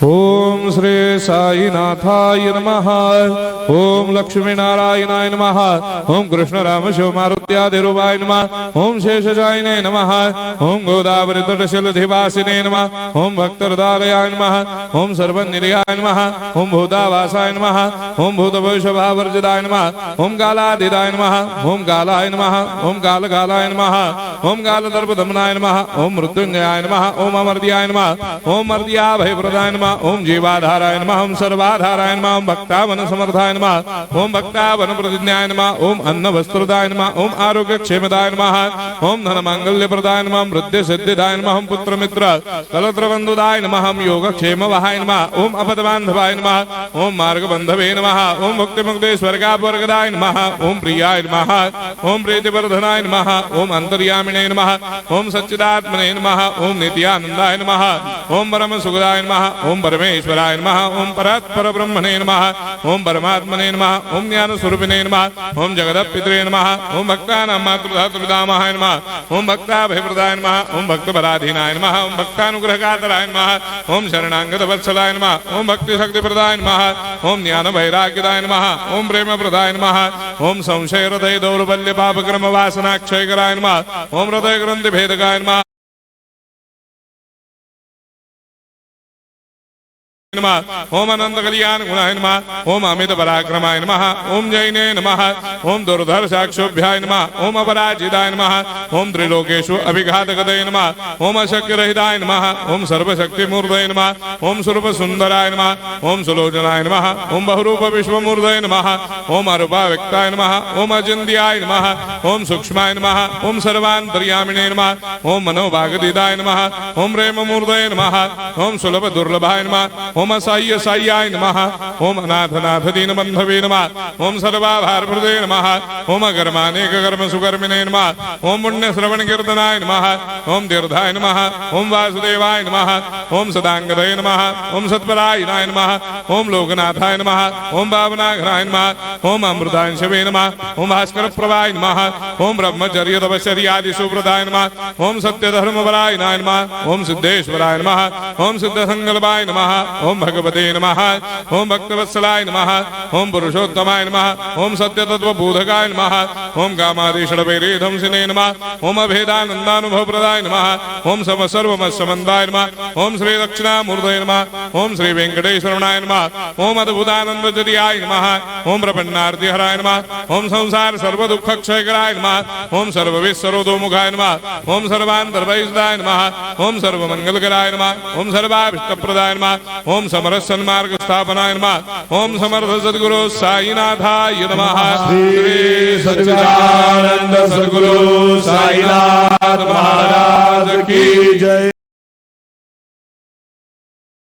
ओम श्री साईनाथाय नमः। ओम लक्ष्मी नारायणाय नमः। ओम कृष्ण राम शिव मारुत्यादिरूपाय नमः। ओम शेषशायिने नमः। ओम गोदावरी तटशिलधिवासिने नमः। ओम भक्तहृदयाय नमः। ओम सर्वनिलयाय नमः। ओम भूतावासाय नमः। ओम भूतभविष्यभावर्जिताय नमः। ओम कालातीताय नमः। ओम कालाय नमः। ओम कालकालाय नमः। ओम कालदर्पदमनाय नमः। ओम मृत्युंजयाय नमः। ओम अमर्त्याय नमः। ओम मर्त्याभयप्रदाय नमः। ओम जीवाधाराय नमः। ओम सर्वाधाराय नमः। ओम भक्तावन समर्थाय नमः। ओम भक्तावन प्रतिज्ञाय नमः। ओम अन्न वस्त्रदाय नमः। ओम आरोग्य क्षेमदाय नमः। ओम धन मांगल्य प्रदाय नमः। वृद्धि सिद्धिदाय नमः। ओम पुत्र मित्र कलत्र बंधुदाय नमः। ओम योग क्षेम वहाय नमः। ओम अपद बांधवाय नमः। ओम मार्ग बंधवे नमः। ओम मुक्ति मुक्ति स्वर्गापवर्गदाय नमः। ओम प्रियाय नमः। ओम प्रीतिवर्धनाय नमः। ओम अंतर्यामिने नमः। ओम सच्चिदात्मने नमः। ओम नित्यानंदाय नमः। ओम परम सुखदाय नमः। ओम परमेश्वराय नमः। ओम परात्पर ब्रह्मणे नमः। ओम परमात्मने नमः। ओम ज्ञान स्वरूपिणे नमः। ओम जगदपितरे नमः। ओम भक्तानां मातृधातुर्धामाय नमः। ओम भक्ताभयप्रदाय नमः। ओम भक्तपराधीनाय नमः। ओम भक्तानुग्रहकातराय नमः। ओम शरणागत वत्सलाय नमः। ओम भक्ति शक्तिप्रदाय नमः। ओम ज्ञान वैराग्यदाय नमः। ओम प्रेम प्रदाय नमः। ओम संशय हृदय दौर्बल्य पापक्रम वासना क्षयकराय नमः। ओम हृदय ग्रंथि भेदकाय नमः। ओम अनंत कल्याण गुणाय नमः। ओम अमित पराक्रमाय नमः। ओम जैने नमः। ओम दुर्धर्षाक्षोभ्याय नमः। ओम अपराजिताय नमः। ओम त्रिलोकेषु अभिघातगतये नमः। ओम अशक्यरहिताय नमः। ओम सर्वशक्तिमूर्तये नमः। ओम स्वरूप सुंदराय नमः। ओम सुलोचनाय नमः। ओम बहुरूप विश्वमूर्तये नमः। ओम अरूपाव्यक्ताय नमः। ओम अचिन्त्याय नमः। ओम सूक्ष्माय नमः। ओम सर्वान्तर्यामिने नमः। ओम मनोभागदिताय नमः। ओम प्रेममूर्तये नमः। ओम सुलभ दुर्लभाय नमः। ओम साह्य साह्याय नमः। ओम अनाथनाथ दीनबंधवे नमः। ओम सर्वाभारप्रदे नमः। ओम अकर्मानेक कर्म सुकर्मिणे नमः। ओम पुण्य श्रवण कीर्तनाय नमः। ओम तीर्थाय नमः। ओम वासुदेवाय नमः। ओम सदांगदये नमः। ओम सत्परायणाय नमः। ओम लोकनाथाय नमः। ओम पावनाघ्नाय नमः। ओम अमृतांशवे नमः। ओम भास्कर प्रभाय नमः। ओम ब्रह्मचर्य तपश्चर्यादि सुप्रदाय नमः। ओम सत्यधर्मपरायणाय नमः। ओम सिद्धेश्वराय नमः। ओम सिद्धसंकल्पाय नमः। ओम भगवते नमः। ओम भक्तवत्सलाय नमः। ओम पुरुषोत्तमाय नमः। ओम सत्यतत्वबोधकाय नमः। ओम कामादिषडवैरेधंसिने नमः। ओम अभेदानन्दानुभवप्रदाय नमः। ओम सर्वमस्समन्दाय नमः। ओम श्री दक्षिणामूर्तये नमः। ओम श्री वेंकटेश्वरनाय नमः। ओम अद्भुतानन्दचर्याय नमः। ओम प्रपन्नार्तिहराय नमः। ओम संसार सर्वदुःखक्षयकराय नमः। ओम सर्वविश्वरोधोमुखाय नमः। ओम सर्वान्तर्बहिष्ठाय नमः। ओम सर्वमङ्गलकराय नमः। ओम सर्वाभीष्टप्रदाय नमः। ओम समरस सन्मार्ग स्थापनाय नमः। ओम समर्थ सद्गुरु साईनाथाय नमः। श्री सच्चिदानंद सद्गुरु साईनाथ महाराज की जय।